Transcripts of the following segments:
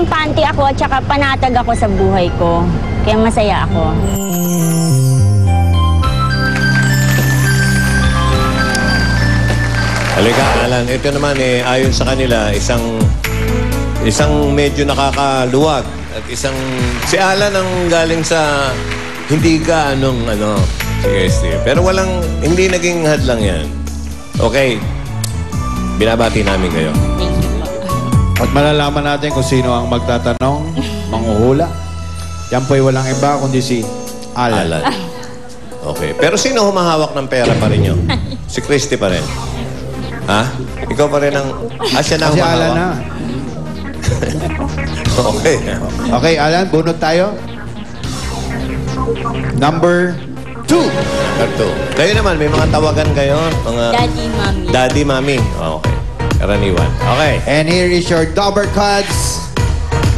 kampante ako at saka panatag ako sa buhay ko. Kaya masaya ako. Halika, Alan. Ito naman ayon sa kanila, isang medyo nakakaluwag. At si Alan ang galing sa hindi ka sige Steve. Pero hindi naging hadlang yan. Okay. Binabati namin kayo. At malalaman natin kung sino ang magtatanong, manghuhula. Yan po'y walang iba kundi si Alan. Okay. Pero sino humahawak ng pera pa rin nyo? Si Christy pa rin. Ha? Ikaw pa rin ang... siya na Si humahawak? Alan na. Okay. Okay, Alan, bunot tayo. Number 2. Number 2. Kayo naman, may mga tawagan kayo? Mga... Daddy, Mommy. Daddy, Mommy. Okay. Karaniwan. Okay. And here is your Dobber Cards.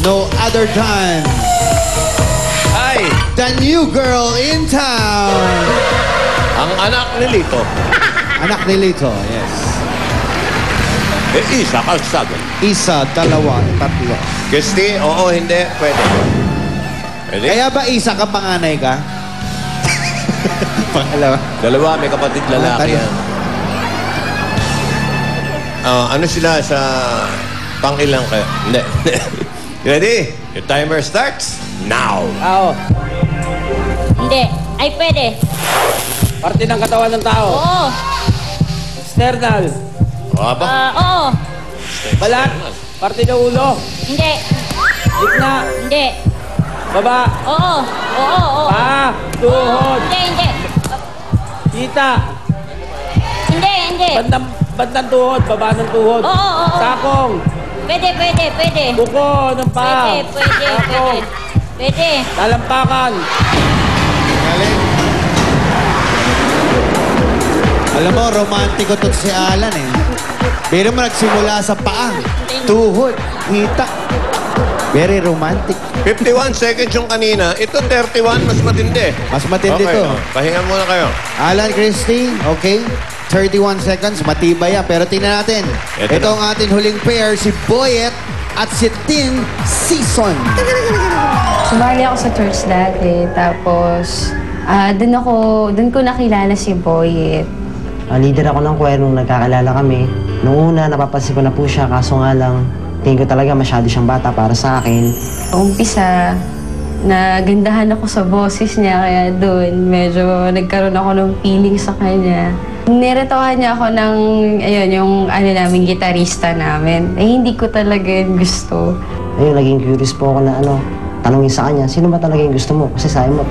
No other than Hi! the new girl in town. Ang anak ni Lito. Anak ni Lito, yes. Isa, kalsado. Isa, dalawa, tatlo. Christy, oo, hindi. Pwede. Pwede? Kaya ba isa ka panganay ka? Pangalawa. Dalawa, may kapatid lalaki yan. Ano sila sa pang-ilang kayo? Hindi. Ready? Your timer starts now. Oo. Hindi. Ay, pwede. Parte ng katawan ng tao. Oo. External. Ba? Oo. Balat. Parte ng ulo. Hindi. Gitna. Hindi. Baba. Oo. Oo. Paa. Tuhod. Hindi. Kita. Hindi. Bandang tuhod. Baba ng tuhod. Oo. Sakong. Pwede. Buko ng paa. Sakong. Pwede. Talampakan. Galing. Alam mo, romantiko to si Alan eh. Pero mo nagsimula sa paa, tuhod, hita. Very romantic. 51 seconds yung kanina. Ito 31, mas matindi. Mas matindi Okay, to. pahinga muna kayo. Alan Christie, okay. 31 seconds, matibay yan. Pero tingnan natin. Ito ang ating huling pair, si Boyet at si Tin Season. Sumali ako sa church dati, tapos doon ko nakilala si Boyet. Leader ako ng choir nung nagkakalala kami. Noong una, napapansin ko na po siya, kaso nga lang, tingin ko talaga masyado siyang bata para sa akin. Umpisa, nagandahan ako sa boses niya, kaya doon medyo nagkaroon ako ng feeling sa kanya. Niretohan niya ako ng, yung naming gitarista namin. Hindi ko talaga yun gusto. Ayun, naging curious po ako na tanungin sa kanya, sino ba talaga yung gusto mo? Kasi sabi mo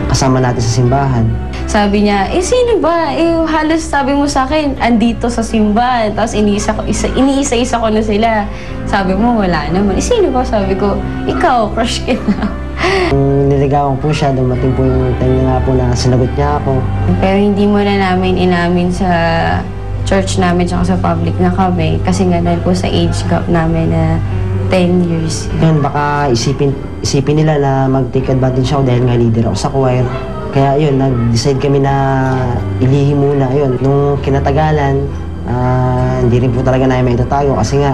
kasama natin sa simbahan. Sabi niya, sino ba? Halos sabi mo sa akin, andito sa simbahan. Tapos iniisa-isa ko na sila. Sabi mo, wala naman. Sino ba? Sabi ko, ikaw, crush kita. Nung niligawan po siya, dumating po yung time na nga po na sinagot niya ako. Pero hindi mo na namin inamin sa church namin tsaka sa public na kami. Kasi nga dahil po sa age gap namin na 10 years. Yun, baka isipin nila na mag-take advantage ako dahil nga leader ako sa choir. Kaya yun, nag-decide kami na ilihim muna. Yun, nung kinatagalan, hindi rin po talaga namin maitatago kasi nga,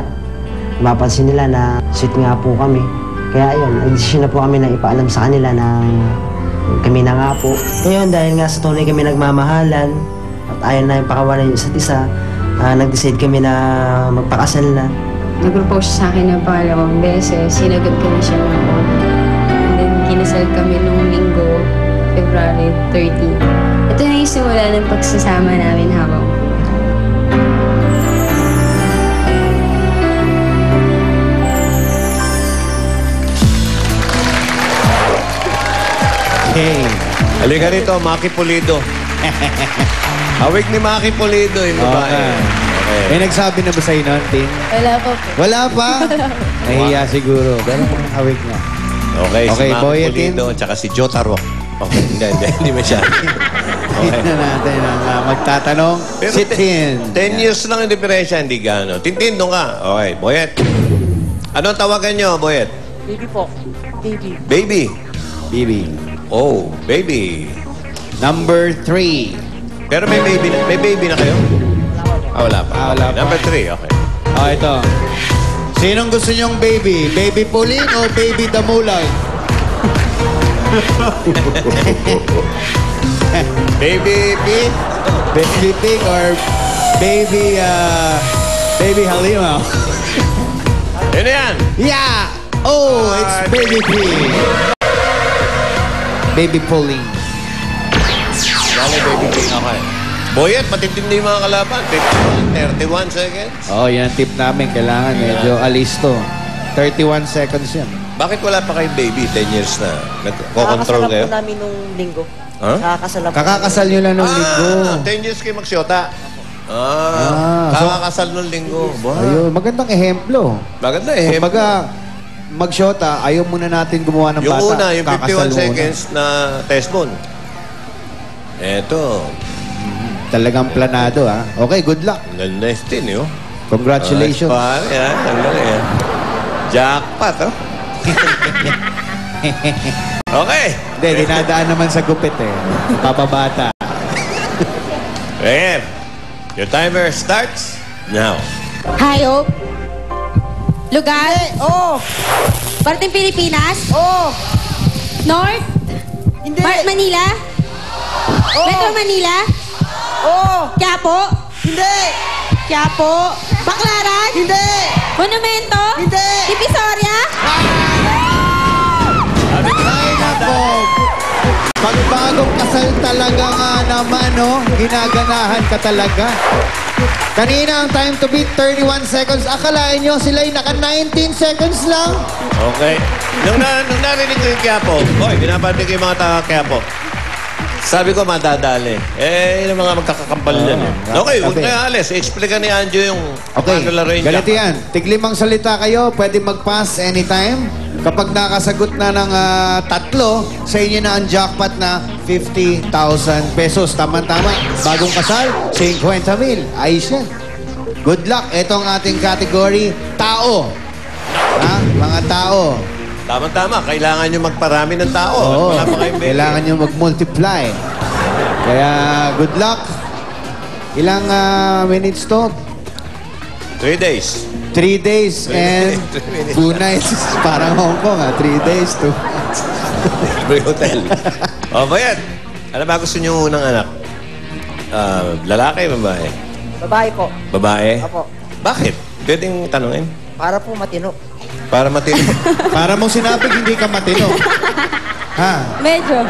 mapansin nila na sweet nga po kami. Kaya yun, nag-decision na po kami na ipaalam sa kanila na kami na nga po. Ngayon, dahil nga sa tunay kami nagmamahalan at ayaw na yung pakawalan yung isa't isa, nag-decide kami na magpakasal na. Nag-propose siya sa akin ng pangalawang beses. Sinagot ko na siya ng and then kinasal kami nung linggo, February 30. Ito na yung simula ng pagsasama namin habang Okay. Halika rito, Maki Pulido. Hawig ni Maki Pulido yung babae. Okay. May nagsabi na ba sa'yo nun, Tin? wala pa po. Wala pa? Nahiya siguro. Pero hawig na. Okay, Okay, si Maki Boy, Pulido at saka si Jotaro. Okay, hindi masyado. Okay. na natin ang magtatanong. Si Tin. 10 years lang yung diferensya, hindi gano'n. Tintin, doon ka. Okay, Boyet. Anong tawagan nyo, Boyet? Baby po. Baby. Baby. Bibi. Oh, baby. Number 3. Pero may baby na kayo? Wala pa. Wala pa. Number 3, okay. Ito. Sinong gusto niyong baby? Baby Pauline o Baby Damulag? Baby Pig. Baby Pig or Baby, Baby Halima? Yun na yan. Yeah! Oh, it's Baby Pig. Baby Pauline. Dali, Baby Pig. Okay. Boyet, matitindi yung mga kalaban. 31 seconds. Oh, yan ang tip namin. Kailangan medyo alisto. 31 seconds yan. Bakit wala pa kayong baby? 10 years na. Nagko-control kayo? po namin nung linggo. Huh? Kakakasal nyo lang nung linggo. 10 years kayo magsyota. so- Kakakasal nung linggo. Ayun, magandang ehemplo. Maganda eh. Kumbaga, mag-shota, ayaw muna natin gumawa ng Yung bata. una, yung 51 Kakasal muna. seconds na test moon. Eto. Talagang planado, ha? Okay, good luck. Nice din, yun. Congratulations. Pare, yan. Ang galing, yan. Jackpot, oh. Okay. Hindi, dinadaan naman sa gupit, eh. Papabata. Ayan. Your timer starts now. Hayop. Lugar. Oo. Parting Pilipinas. Oo. North. Hindi. Manila. Metro Manila. Oo. Quiapo. Hindi. Quiapo. Baclaran. Hindi. Monumento. Hindi. Divisoria. Ay, nako. Pagbagong kasal talaga nga naman, no? Ginaganahan ka talaga. Kanina ang time to beat 31 seconds. Akalain nyo sila'y naka 19 seconds lang. Okay. Nung narinig ko yung Quiapo, boy, binabati ko yung mga taga Quiapo. Sabi ko, madadali. Eh, yung mga magkakakampal yan. Eh. Okay, huwag sabi. na alis. Explica ni Anjo yung Okay, paano laro yung ganito jackpot. yan. Tiglimang salita kayo, pwede mag-pass anytime. Kapag nakasagot na ng tatlo, sa inyo na ang jackpot na 50,000 pesos. Tama-tama. Bagong kasal, 50,000. Ayos yan. Good luck. Ito ang ating category, tao. Ha? Mga tao. Tama-tama. Kailangan nyo magparami ng tao. Oo. Wala pa kayong baby. Kailangan nyo mag-multiply. Kaya, good luck. Ilang minutes to? 3 days. 3 days and 2 nights. Parang Hong Kong, 3 days, 2 nights. Libre hotel. O, bayan. Ano ba gusto nyo unang anak? Lalaki, babae? Babae po. Babae? Apo. Bakit? Pwedeng tanungin. Para po matino. Para matino. Para mong sinabi, hindi ka matino. Ha? Medyo.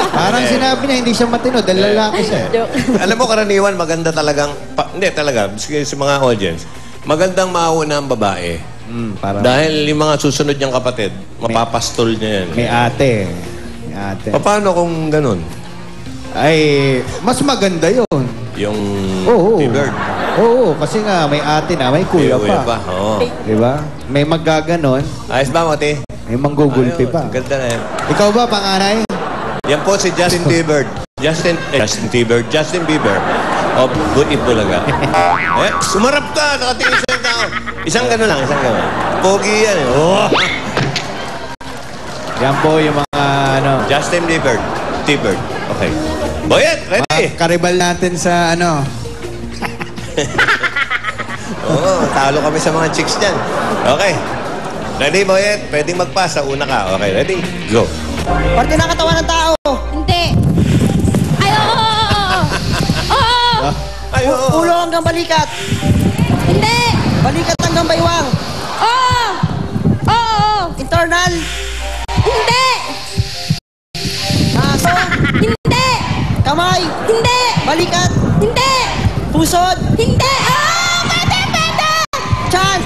Parang sinabi niya, hindi siya matino dahil lalaki siya. Alam mo, karaniwan, maganda talagang... hindi, talaga. Sa mga audience, magandang mauna ang babae. Para Dahil yung mga susunod niyang kapatid, mapapastol niya yan. may ate. May ate. Paano kung ganun? Ay, mas maganda yun. Yung Oo. T-Bird. Oo, kasi nga may ate na, may kuya pa. Oo. Diba? May magaganon, Ayos ba, Mati? may manggugulpi Ayun, pa. Ganda na yan. Ikaw ba, panganay? Yan po si Justin Bieber. Justin Bieber. O, Bulaga. Sumarap ka! Nakatingin sa tao. Isang gano'n lang, isang gano'n. Pogi yan eh. Oh. Yan po yung mga, Justin Bieber. T-Bird. Okay. Boyet, ready? karibal natin sa, Oo, talo kami sa mga chicks dyan. Okay. Ready, Boyet? Pwedeng magpasa. Una ka. Okay, ready? Go. Parte ng katawan ng tao. Hindi. Ay, oo. Oo. Ay, oo. Ulo hanggang balikat. Hindi. Balikat hanggang baywang. Oo. Oo. Internal. Hindi. Aso. Hindi. Kamay. Hindi. Balikat. Hindi. Pusod. Hindi. Ah! Pwede! Chance.